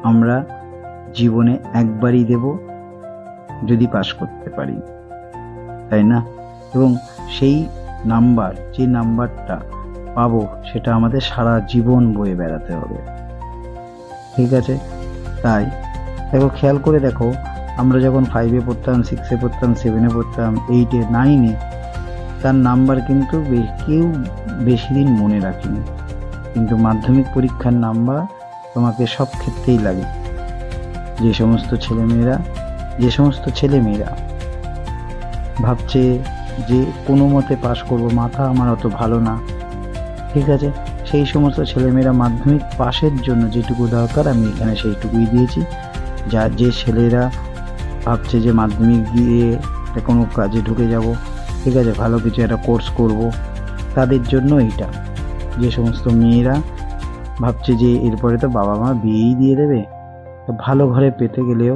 আমরা জীবনে একবারই দেব যদি পাস করতে পারি, তাই না? এবং সেই নাম্বার, যে নাম্বারটা পাবো সেটা আমাদের সারা জীবন বয়ে বেড়াতে হবে, ঠিক আছে? তাই দেখো, খেয়াল করে দেখো, আমরা যখন 5-এ পড়তাম, 6-এ পড়তাম, 7-এ পড়তাম, 8-এ, 9-এ, তার নাম্বার কিন্তু কেউ বেশি দিন মনে রাখেনি। কিন্তু মাধ্যমিক পরীক্ষার নাম্বার তোমাকে সব ক্ষেত্রেই লাগে। যে সমস্ত ছেলেমেয়েরা ভাবছে যে কোনো মতে পাশ করব, মাথা আমার অত ভালো না, ঠিক আছে, সেই সমস্ত ছেলেমেয়েরা মাধ্যমিক পাশের জন্য যেটুকু দরকার আমি এখানে সেইটুকুই দিয়েছি। যে ছেলেরা ভাবছে যে মাধ্যমিক দিয়ে কোনো কাজে ঢুকে যাব, ঠিক আছে, ভালো কিছু একটা কোর্স করব, তাদের জন্য এইটা। যে সমস্ত মেয়েরা ভাবছে যে এরপরে তো বাবা মা বিয়েই দিয়ে দেবে, তো ভালো ঘরে পেতে গেলেও